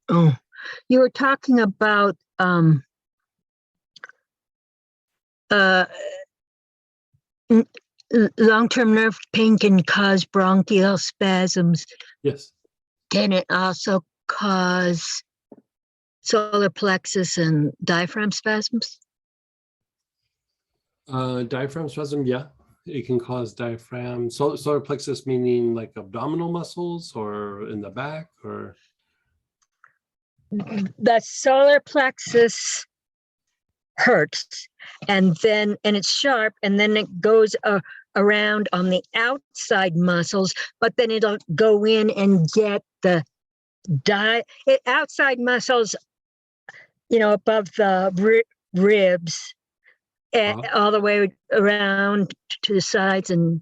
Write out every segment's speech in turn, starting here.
Oh, you were talking about uh, long-term nerve pain can cause bronchial spasms. Yes. Can it also cause solar plexus and diaphragm spasms? Diaphragm spasm, yeah. It can cause diaphragm, solar plexus, meaning like abdominal muscles or in the back or? The solar plexus hurts and it's sharp and then it goes around on the outside muscles, but then it'll go in and get the outside muscles, above the ribs, all the way around to the sides and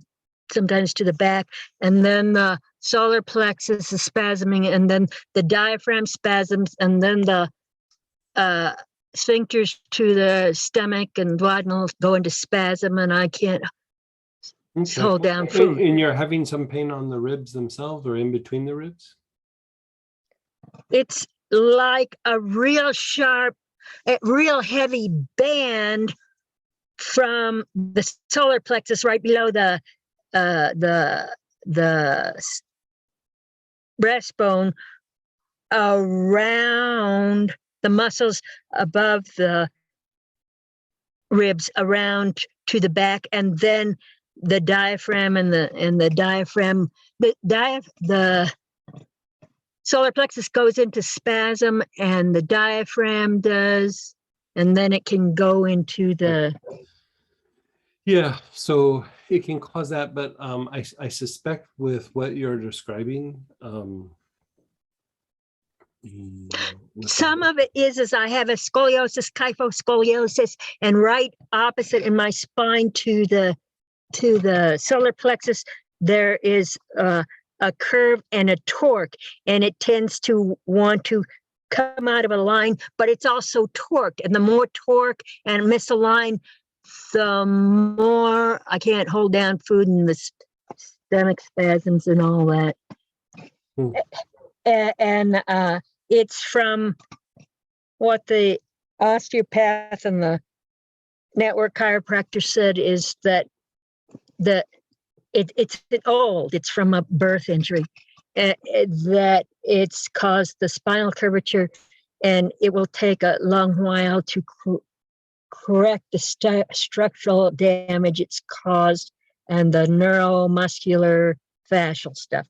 sometimes to the back. And then the solar plexus is spasming, and then the diaphragm spasms, and then the sphincters to the stomach and duodenal go into spasm, and I can't hold down food. And you're having some pain on the ribs themselves or in between the ribs? It's like a real sharp, real heavy band from the solar plexus right below the breastbone around the muscles above the ribs around to the back, and then the diaphragm and the diaphragm, the solar plexus goes into spasm and the diaphragm does, and then it can go into the. Yeah, so it can cause that, but I suspect with what you're describing, some of it is I have a scoliosis, kyphoscoliosis, and right opposite in my spine to the solar plexus, there is a curve and a torque, and it tends to want to come out of a line, but it's also torqued, and the more torque and misaligned, the more I can't hold down food and the stomach spasms and all that. And it's from what the osteopath and the network chiropractor said is that it's old. It's from a birth injury, that it's caused the spinal curvature, and it will take a long while to correct the structural damage it's caused and the neuromuscular fascial stuff.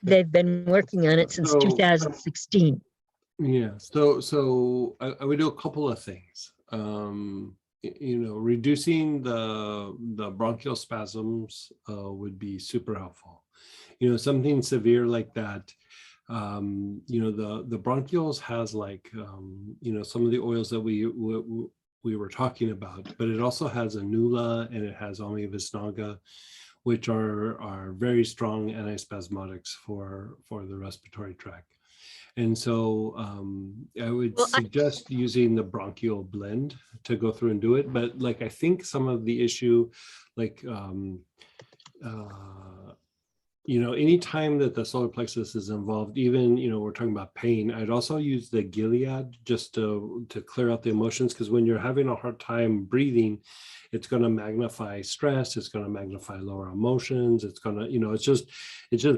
They've been working on it since 2016. Yeah, so I would do a couple of things. Reducing the bronchial spasms would be super helpful. Something severe like that. The bronchioles has like some of the oils that we were talking about, but it also has Anula and it has Amiya Visnaga, which are very strong antispasmodics for the respiratory tract. And so I would suggest using the bronchial blend to go through and do it. But like, I think some of the issue, like, any time that the solar plexus is involved, even, we're talking about pain, I'd also use the Gilead just to clear out the emotions. Because when you're having a hard time breathing, it's going to magnify stress. It's going to magnify lower emotions. It's going to, it's just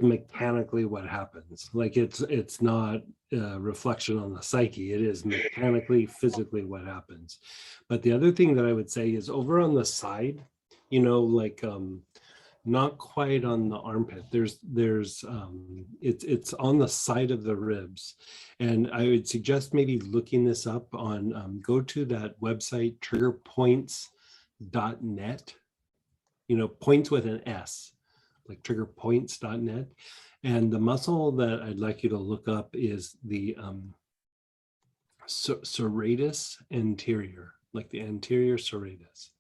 mechanically what happens. Like it's not a reflection on the psyche. It is mechanically, physically what happens. But the other thing that I would say is over on the side, not quite on the armpit. It's on the side of the ribs. And I would suggest maybe looking this up on, go to that website, triggerpoints.net, points with an S, like triggerpoints.net. And the muscle that I'd like you to look up is the serratus anterior, like the anterior serratus.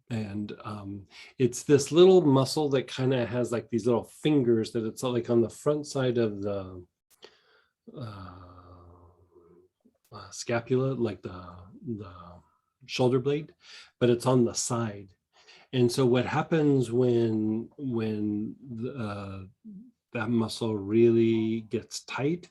And it's this little muscle that kind of has like these little fingers that it's like on the front side of the scapula, like the shoulder blade, but it's on the side. And so what happens when that muscle really gets tight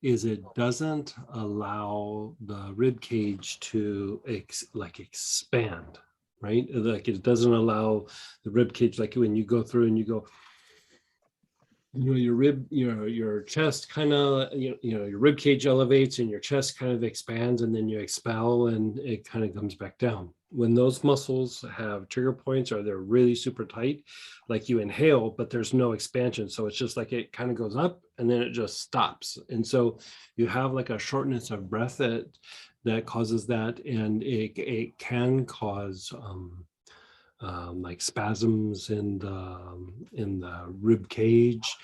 is it doesn't allow the rib cage to expand, right? Like it doesn't allow the rib cage, like when you go through and you go, your chest kind of, your rib cage elevates and your chest kind of expands, and then you expel and it kind of comes back down. When those muscles have trigger points or they're really super tight, like you inhale, but there's no expansion. So it's just like it kind of goes up and then it just stops. And so you have like a shortness of breath that causes that. And it can cause like spasms in the rib cage,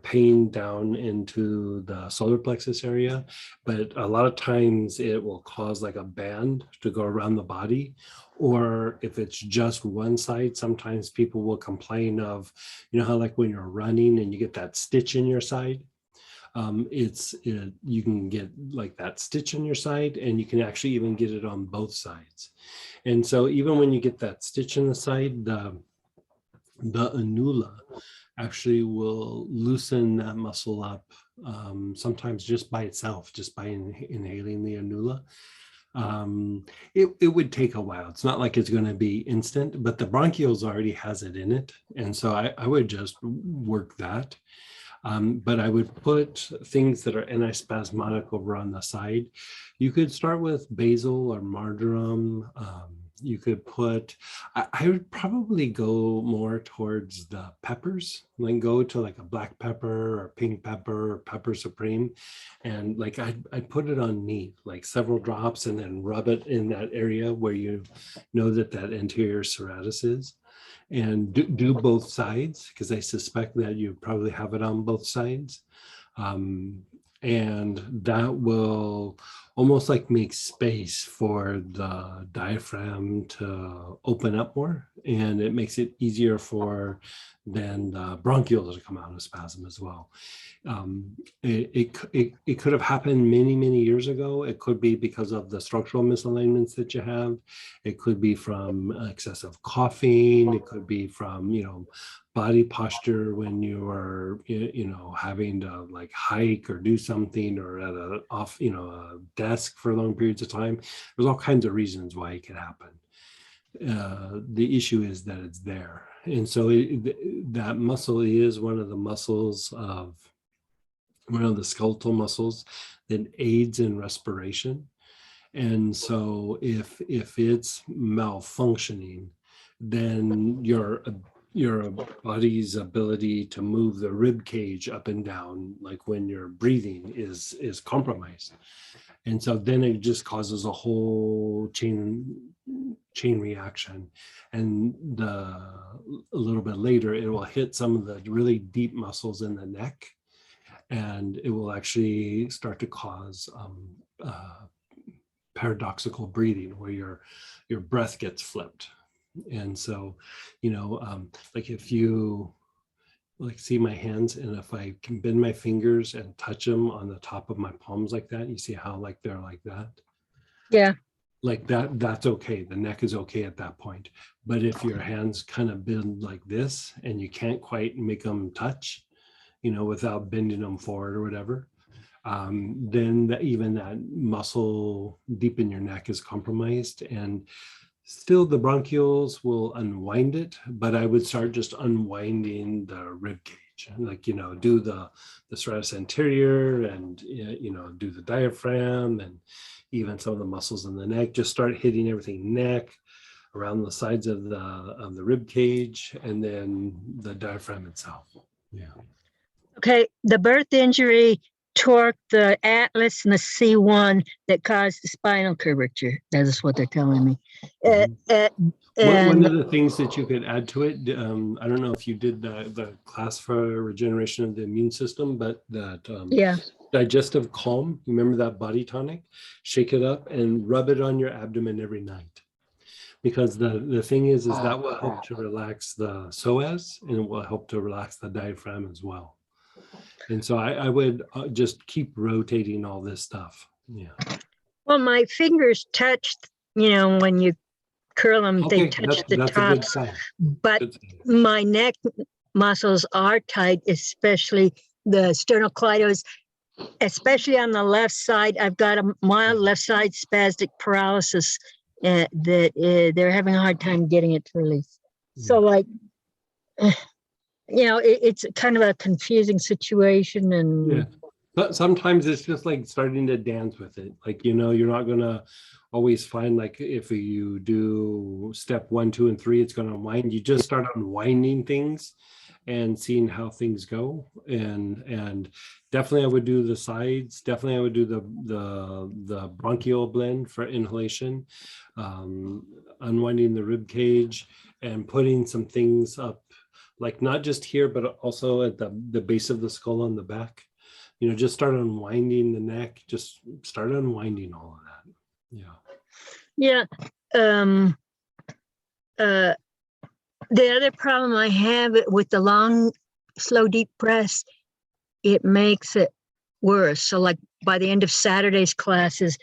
pain down into the solar plexus area. But a lot of times it will cause like a band to go around the body. Or if it's just one side, sometimes people will complain of, how like when you're running and you get that stitch in your side. You can get like that stitch in your side, and you can actually even get it on both sides. And so even when you get that stitch in the side, the annula actually will loosen that muscle up, sometimes just by itself, just by inhaling the annula. It would take a while. It's not like it's going to be instant, but the bronchioles already has it in it. And so I would just work that. But I would put things that are antispasmodic over on the side. You could start with basil or marjoram. You could put, I would probably go more towards the peppers, like go to like a black pepper or pink pepper or pepper supreme. And like I'd put it on me, like several drops, and then rub it in that area where you know that anterior serratus is. And do both sides, because I suspect that you probably have it on both sides. And that will almost like make space for the diaphragm to open up more, and it makes it easier for then the bronchioles to come out of spasm as well. It could have happened many years ago. It could be because of the structural misalignments that you have. It could be from excessive coughing. It could be from, body posture when you are, having to like hike or do something, or at a desk for long periods of time. There's all kinds of reasons why it could happen. The issue is that it's there. And so that muscle is one of the skeletal muscles that aids in respiration. And so if it's malfunctioning, then your body's ability to move the rib cage up and down, like when you're breathing, is compromised. And so then it just causes a whole chain reaction. And a little bit later, it will hit some of the really deep muscles in the neck, and it will actually start to cause paradoxical breathing, where your breath gets flipped. And so, like if you like see my hands, and if I can bend my fingers and touch them on the top of my palms like that, you see how like they're like that? Yeah. Like that's okay. The neck is okay at that point. But if your hands kind of bend like this and you can't quite make them touch, without bending them forward or whatever, then even that muscle deep in your neck is compromised. And still the bronchioles will unwind it, but I would start just unwinding the rib cage, and like, do the serratus anterior, and, do the diaphragm, and even some of the muscles in the neck. Just start hitting everything neck, around the sides of the rib cage, and then the diaphragm itself. Yeah. Okay. The birth injury torqued the atlas and the C1 that caused the spinal curvature. That is what they're telling me. One of the things that you could add to it, I don't know if you did the class for regeneration of the immune system, but that digestive calm, remember that body tonic? Shake it up and rub it on your abdomen every night. Because the thing is that will help to relax the psoas, and it will help to relax the diaphragm as well. And so I would just keep rotating all this stuff. Yeah. Well, my fingers touched, when you curl them, they touch the tops. But my neck muscles are tight, especially the sternocleidos. especially on the left side. I've got a mild left side spastic paralysis that they're having a hard time getting it to release. So like, it's kind of a confusing situation, and Yeah. But sometimes it's just like starting to dance with it. Like, you're not gonna always find, like, if you do step 1, 2, and 3, it's gonna unwind. You just start unwinding things and seeing how things go. And definitely I would do the sides. Definitely I would do the bronchial blend for inhalation, unwinding the rib cage and putting some things up, like not just here, but also at the base of the skull on the back. Just start unwinding the neck, just start unwinding all of that. yeah. The other problem I have with the long, slow, deep breaths, it makes it worse. So like by the end of Saturday's classes,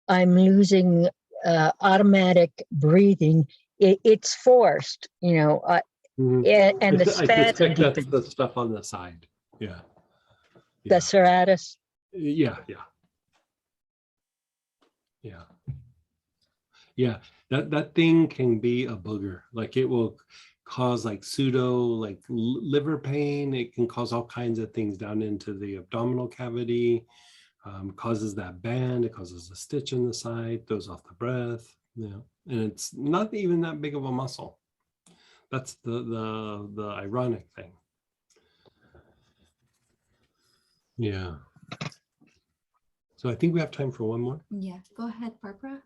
I'm losing automatic breathing. It's forced, and the I spasm suspect that's deepens. the stuff on the side. Yeah. The serratus. Yeah. That thing can be a booger. Like, it will cause like pseudo, like liver pain. It can cause all kinds of things down into the abdominal cavity. Causes that band. It causes a stitch in the side. Throws off the breath. And it's not even that big of a muscle. That's the ironic thing. Yeah. So I think we have time for one more. Yeah, go ahead, Barbara.